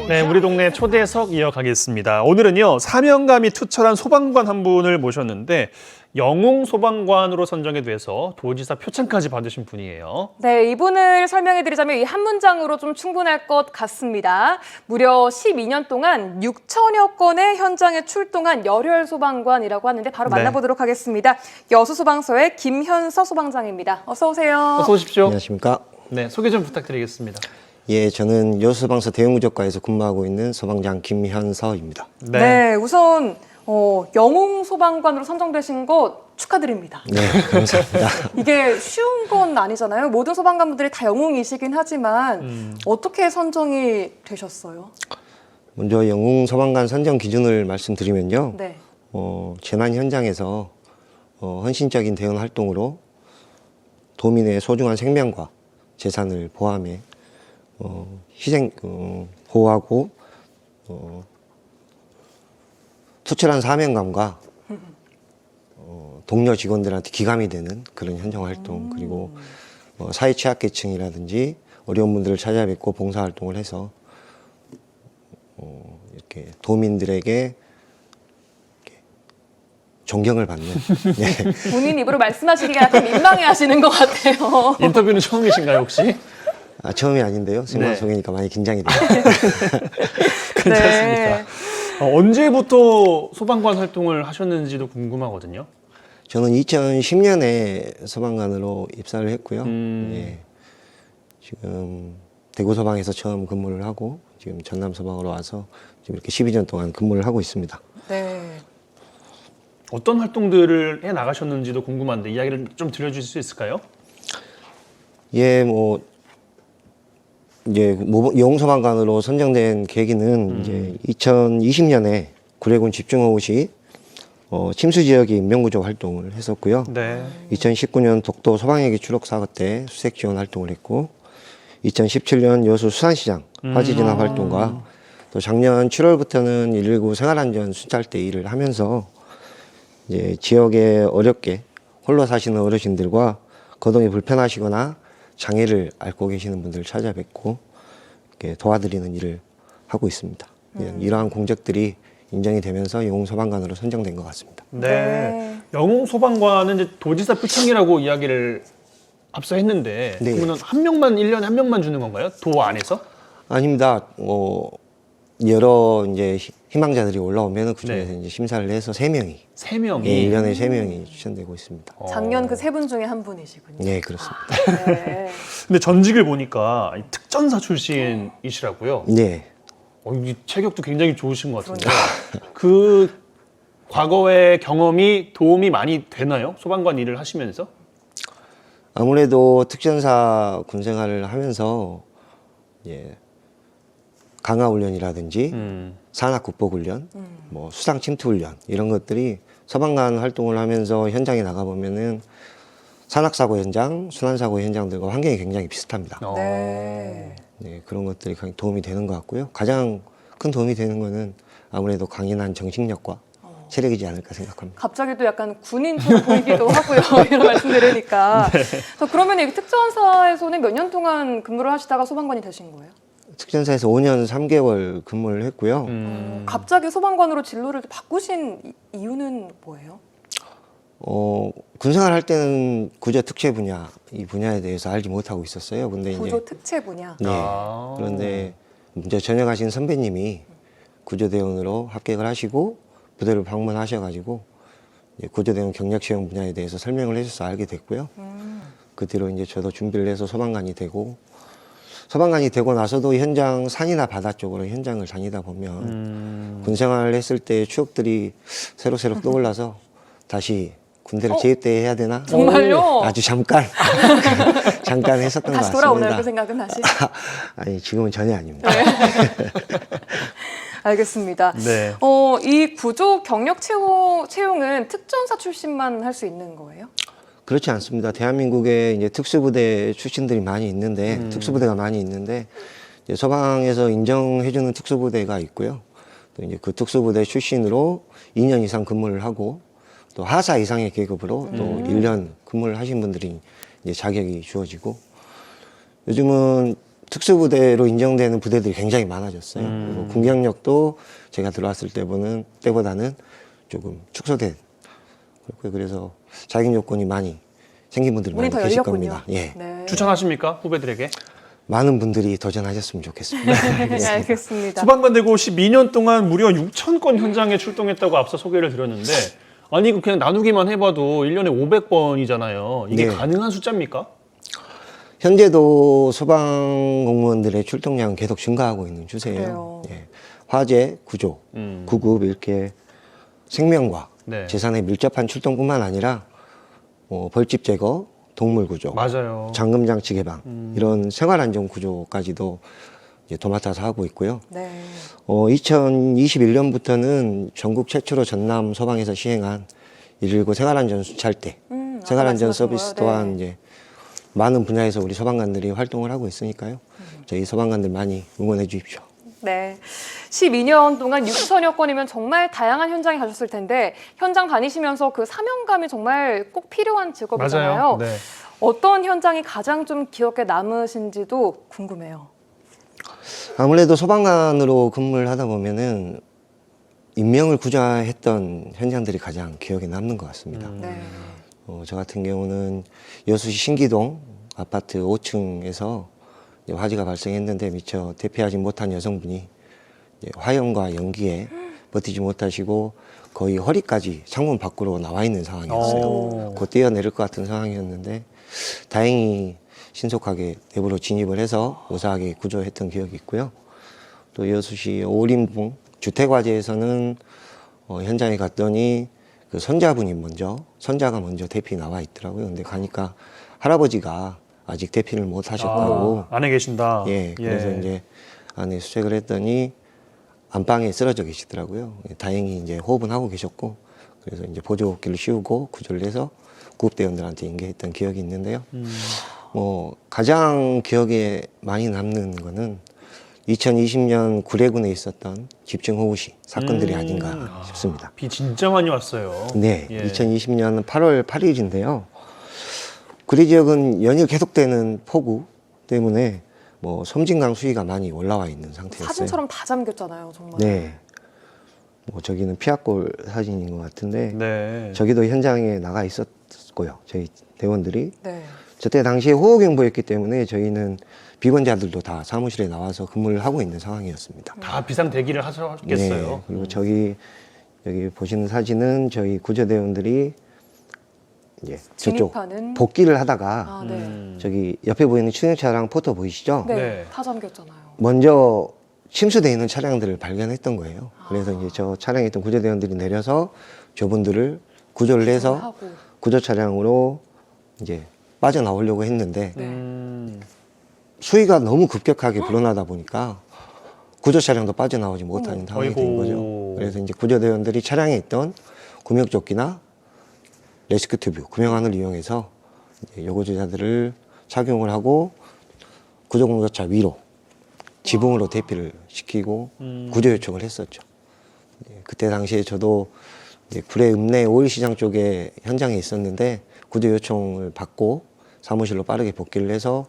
네, 우리 동네 초대석 이어가겠습니다. 오늘은요, 사명감이 투철한 소방관 한 분을 모셨는데 영웅 소방관으로 선정이 돼서 도지사 표창까지 받으신 분이에요. 네, 이분을 설명해드리자면 이 한 문장으로 좀 충분할 것 같습니다. 무려 12년 동안 6천여 건의 현장에 출동한 열혈 소방관이라고 하는데 바로 네. 만나보도록 하겠습니다. 여수소방서의 김현서 소방장입니다. 어서 오세요. 어서 오십시오. 안녕하십니까. 네, 소개 좀 부탁드리겠습니다. 예, 저는 여수소방서 대형구조과에서 근무하고 있는 소방장 김현서입니다. 네, 우선 영웅 소방관으로 선정되신 것 축하드립니다. 네, 감사합니다. 이게 쉬운 건 아니잖아요. 모든 소방관분들이 다 영웅이시긴 하지만 어떻게 선정이 되셨어요? 먼저 영웅 소방관 선정 기준을 말씀드리면요. 네. 재난 현장에서 헌신적인 대응 활동으로 도민의 소중한 생명과 재산을 보호함에 보호하고 투철한 사명감과 동료 직원들한테 기감이 되는 그런 현장 활동, 그리고 사회 취약계층이라든지 어려운 분들을 찾아뵙고 봉사활동을 해서 이렇게 도민들에게 이렇게 존경을 받는. 네. 본인 입으로 말씀하시기가 약간 민망해하시는 것 같아요. 인터뷰는 처음이신가요, 혹시? 처음이 아닌데요. 생방송이니까 많이 긴장이 돼요. 괜찮습니다. 언제부터 소방관 활동을 하셨는지도 궁금하거든요. 저는 2010년에 소방관으로 입사를 했고요. 예. 지금 대구 소방에서 처음 근무를 하고 지금 전남 소방으로 와서 지금 이렇게 12년 동안 근무를 하고 있습니다. 네. 어떤 활동들을 해 나가셨는지도 궁금한데 이야기를 좀 들려주실 수 있을까요? 예, 이제 영웅 소방관으로 선정된 계기는 이제 2020년에 구례군 집중호우 시 침수 지역의 인명구조 활동을 했었고요. 네. 2019년 독도 소방헬기 추락 사고 때 수색 지원 활동을 했고, 2017년 여수 수산시장 화재 진압 활동과 또 작년 7월부터는 119 생활안전 순찰대 일을 하면서 이제 지역에 어렵게 홀로 사시는 어르신들과 거동이 불편하시거나 장애를 앓고 계시는 분들을 찾아뵙고 이렇게 도와드리는 일을 하고 있습니다. 이러한 공적들이 인정이 되면서 영웅 소방관으로 선정된 것 같습니다. 네. 영웅 소방관은 이제 도지사 표창이라고 이야기를 앞서 했는데 네. 그러면 한 명만 1년에 한 명만 주는 건가요? 도 안에서? 아닙니다. 여러 이제 희망자들이 올라오면 그 중에서 네. 이제 심사를 해서 3명이, 3명이. 예, 1년에 3명이 추천되고 있습니다. 작년 그 3분 중에 한 분이시군요. 네, 그렇습니다. 네. 근데 전직을 보니까 특전사 출신이시라고요. 네. 이 체격도 굉장히 좋으신 것 같은데 그 과거의 경험이 도움이 많이 되나요? 소방관 일을 하시면서? 아무래도 특전사 군 생활을 하면서 예, 강화 훈련이라든지 산악 극복 훈련, 뭐 수상 침투 훈련 이런 것들이 소방관 활동을 하면서 현장에 나가 보면은 산악 사고 현장, 순환 사고 현장들과 환경이 굉장히 비슷합니다. 네. 네, 그런 것들이 도움이 되는 것 같고요. 가장 큰 도움이 되는 거는 아무래도 강인한 정신력과 체력이지 않을까 생각합니다. 갑자기 또 약간 군인처럼 보이기도 하고요. 이런 말씀 들으니까. 그러면 이 특전사에서는 몇 년 동안 근무를 하시다가 소방관이 되신 거예요? 특전사에서 5년 3개월 근무를 했고요. 갑자기 소방관으로 진로를 바꾸신 이유는 뭐예요? 군생활 할 때는 구조 특채 분야, 이 분야에 대해서 알지 못하고 있었어요. 근데 구조 이제 특채 분야. 네. 그런데 이제 전역하신 선배님이 구조대원으로 합격을 하시고 부대를 방문하셔가지고 구조대원 경력시험 분야에 대해서 설명을 해줘서 알게 됐고요. 그 뒤로 이제 저도 준비를 해서 소방관이 되고, 소방관이 되고 나서도 현장 산이나 바다 쪽으로 현장을 다니다 보면 군생활을 했을 때 추억들이 새록새록 떠올라서 다시 군대를 재입대해야 되나? 정말요? 아주 잠깐 잠깐 했었던 것 다시 같습니다. 돌아오나요? 그 생각은 다시? 아니, 지금은 전혀 아닙니다. 알겠습니다. 네. 이 구조 경력 채용은 특전사 출신만 할 수 있는 거예요? 그렇지 않습니다. 대한민국에 이제 특수부대 출신들이 많이 있는데, 특수부대가 많이 있는데, 이제 소방에서 인정해주는 특수부대가 있고요. 또 이제 그 특수부대 출신으로 2년 이상 근무를 하고, 또 하사 이상의 계급으로 또 1년 근무를 하신 분들이 이제 자격이 주어지고, 요즘은 특수부대로 인정되는 부대들이 굉장히 많아졌어요. 그리고 군경력도 제가 들어왔을 때보다는 조금 축소된. 그래서 자격 요건이 많이 생긴 분들이 문이 많이 더 계실 열렸군요. 겁니다. 예. 네. 추천하십니까? 후배들에게? 많은 분들이 도전하셨으면 좋겠습니다. 네, 알겠습니다. 소방관 되고 12년 동안 무려 6천 건 현장에 출동했다고 앞서 소개를 드렸는데 아니 이거 그냥 나누기만 해봐도 1년에 500번이잖아요. 이게 네. 가능한 숫자입니까? 현재도 소방 공무원들의 출동량은 계속 증가하고 있는 추세예요. 그래요. 예. 화재, 구조, 구급 이렇게 생명과 네. 재산에 밀접한 출동뿐만 아니라 벌집 제거, 동물 구조, 맞아요. 잠금 장치 개방 이런 생활 안전 구조까지도 이제 도맡아서 하고 있고요. 네. 2021년부터는 전국 최초로 전남 소방에서 시행한 119 생활안전 순찰대, 생활안전 말씀하신 서비스 거요? 네. 또한 이제 많은 분야에서 우리 소방관들이 활동을 하고 있으니까요. 저희 소방관들 많이 응원해 주십시오. 네. 12년 동안 6천여 건이면 정말 다양한 현장에 가셨을 텐데 현장 다니시면서 그 사명감이 정말 꼭 필요한 직업이잖아요. 맞아요. 네. 어떤 현장이 가장 좀 기억에 남으신지도 궁금해요. 아무래도 소방관으로 근무를 하다 보면은 인명을 구조했던 현장들이 가장 기억에 남는 것 같습니다. 네. 저 같은 경우는 여수시 신기동 아파트 5층에서 화재가 발생했는데 미처 대피하지 못한 여성분이 화염과 연기에 버티지 못하시고 거의 허리까지 창문 밖으로 나와 있는 상황이었어요. 곧 뛰어내릴 것 같은 상황이었는데 다행히 신속하게 내부로 진입을 해서 무사하게 구조했던 기억이 있고요. 또 여수시 오림동 주택화재에서는 현장에 갔더니 그 손자가 먼저 대피 나와 있더라고요. 근데 가니까 할아버지가 아직 대피를 못 하셨다고. 안에 계신다. 예, 그래서 이제 안에 수색을 했더니 안방에 쓰러져 계시더라고요. 다행히 이제 호흡은 하고 계셨고, 그래서 이제 보조기를 씌우고 구조를 해서 구급대원들한테 인계했던 기억이 있는데요. 가장 기억에 많이 남는 거는 2020년 구례군에 있었던 집중호우시 사건들이 아닌가 싶습니다. 비 진짜 많이 왔어요. 네, 예. 2020년 8월 8일인데요. 구례 지역은 연일 계속되는 폭우 때문에 섬진강 수위가 많이 올라와 있는 상태였어요. 사진처럼 다 잠겼잖아요, 정말. 네. 저기는 피아골 사진인 것 같은데 네. 저기도 현장에 나가 있었고요. 저희 대원들이. 네. 저때 당시에 호우경보였기 때문에 저희는 비건자들도 다 사무실에 나와서 근무를 하고 있는 상황이었습니다. 다 비상 대기를 하셨겠어요. 네. 그리고 여기 보시는 사진은 저희 구조대원들이 이제 저쪽 진입하는 복귀를 하다가 아, 네. 저기 옆에 보이는 추행차량 포토 보이시죠? 네. 네. 다 잠겼잖아요. 먼저 침수되어 있는 차량들을 발견했던 거예요. 그래서 이제 저 차량에 있던 구조대원들이 내려서 저분들을 구조를 해서 하고. 구조 차량으로 이제 빠져나오려고 했는데 음. 수위가 너무 급격하게 불어나다 보니까 구조 차량도 빠져나오지 못하는 상황이 된 아이고. 거죠. 그래서 이제 구조대원들이 차량에 있던 구명조끼나 레스큐 튜브, 구명안을 이용해서 요구조자들을 착용을 하고 구조공조차 위로 지붕으로 대피를 시키고 구조 요청을 했었죠. 그때 당시에 저도 구례 읍내 오일시장 쪽에 현장에 있었는데 구조 요청을 받고 사무실로 빠르게 복귀를 해서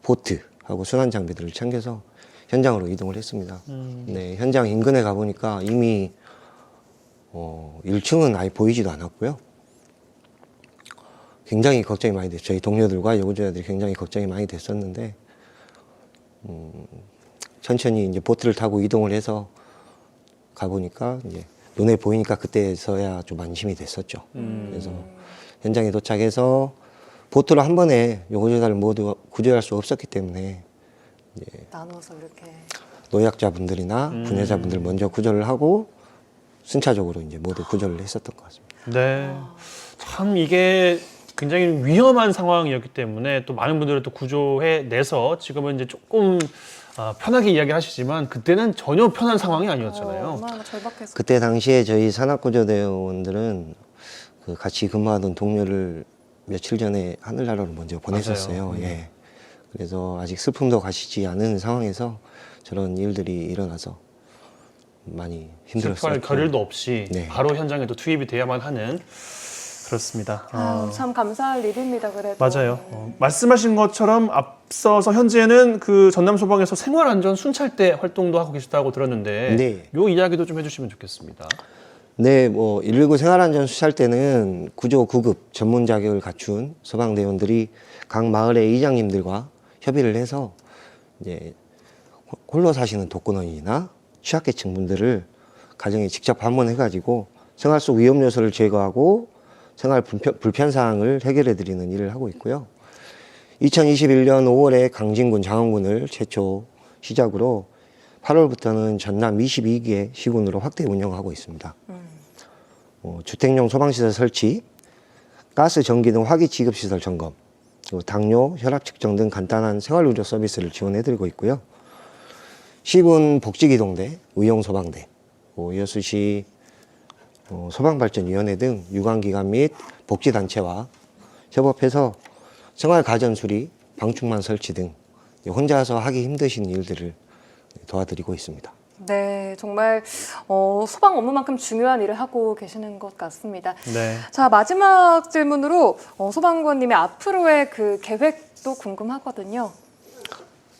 보트하고 순환 장비들을 챙겨서 현장으로 이동을 했습니다. 네, 현장 인근에 가보니까 이미 1층은 아예 보이지도 않았고요. 굉장히 걱정이 많이 됐죠. 저희 동료들과 요구조자들이 굉장히 걱정이 많이 됐었는데 천천히 이제 보트를 타고 이동을 해서 가보니까 이제 눈에 보이니까 그때서야 좀 안심이 됐었죠. 그래서 현장에 도착해서 보트로 한 번에 요구조자를 모두 구조할 수 없었기 때문에 이제 나눠서 이렇게. 노약자분들이나 분해자분들 먼저 구조를 하고 순차적으로 이제 모두 구조를 했었던 것 같습니다. 네. 참 이게 굉장히 위험한 상황이었기 때문에 또 많은 분들을 또 구조해 내서 지금은 이제 조금 편하게 이야기하시지만 그때는 전혀 편한 상황이 아니었잖아요. 얼마나 절박했어. 그때 당시에 저희 산악구조대원들은 그 같이 근무하던 동료를 며칠 전에 하늘나라로 먼저 보냈었어요. 맞아요. 예. 그래서 아직 슬픔도 가시지 않은 상황에서 저런 일들이 일어나서 많이 힘들었어요. 슬퍼할 겨를도 없이 네. 바로 현장에 또 투입이 돼야만 하는 그렇습니다. 참 감사할 일입니다. 그래도. 맞아요. 말씀하신 것처럼 앞서서 현재는 그 전남 소방에서 생활안전 순찰대 활동도 하고 계시다고 들었는데 네. 요 이야기도 좀 해주시면 좋겠습니다. 네, 119 생활안전 수찰 때는 구조 9급 전문 자격을 갖춘 소방대원들이 각 마을의 이장님들과 협의를 해서 이제 홀로 사시는 독거노인이나 취약계층 분들을 가정에 직접 방문해가지고 생활 속 위험 요소를 제거하고 생활 불편 사항을 해결해 드리는 일을 하고 있고요. 2021년 5월에 강진군, 장원군을 최초 시작으로 8월부터는 전남 22개 시군으로 확대 운영하고 있습니다. 주택용 소방시설 설치, 가스, 전기 등 화기 지급시설 점검, 그리고 당뇨, 혈압 측정 등 간단한 생활의료 서비스를 지원해드리고 있고요. 시군 복지기동대, 의용소방대, 여수시 소방발전위원회 등 유관기관 및 복지단체와 협업해서 생활가전수리, 방충망 설치 등 혼자서 하기 힘드신 일들을 도와드리고 있습니다. 네, 정말 소방 업무만큼 중요한 일을 하고 계시는 것 같습니다. 네. 자, 마지막 질문으로 소방관님의 앞으로의 그 계획도 궁금하거든요.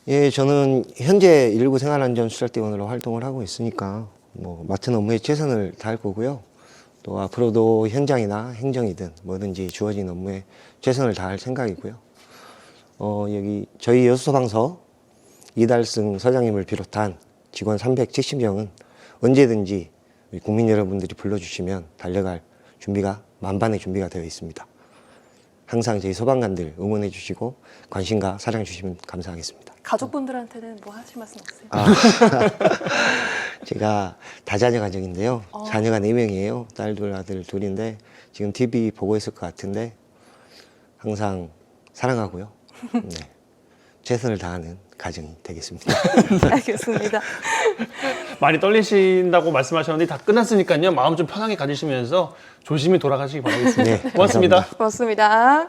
예, 저는 현재 119 생활안전수찰대원으로 활동을 하고 있으니까 맡은 업무에 최선을 다할 거고요. 또 앞으로도 현장이나 행정이든 뭐든지 주어진 업무에 최선을 다할 생각이고요. 여기 저희 여수소방서 이달승 서장님을 비롯한 직원 370명은 언제든지 국민 여러분들이 불러주시면 달려갈 준비가 만반의 준비가 되어 있습니다. 항상 저희 소방관들 응원해 주시고 관심과 사랑 주시면 감사하겠습니다. 가족분들한테는 뭐 하실 말씀 없으세요? 제가 다자녀 가정인데요. 자녀가 4명이에요. 딸 둘, 아들 둘인데 지금 TV 보고 있을 것 같은데 항상 사랑하고요. 네, 최선을 다하는 가정이 되겠습니다. 알겠습니다. 많이 떨리신다고 말씀하셨는데 다 끝났으니까요. 마음 좀 편하게 가지시면서 조심히 돌아가시기 바라겠습니다. 네, 고맙습니다. 감사합니다. 고맙습니다.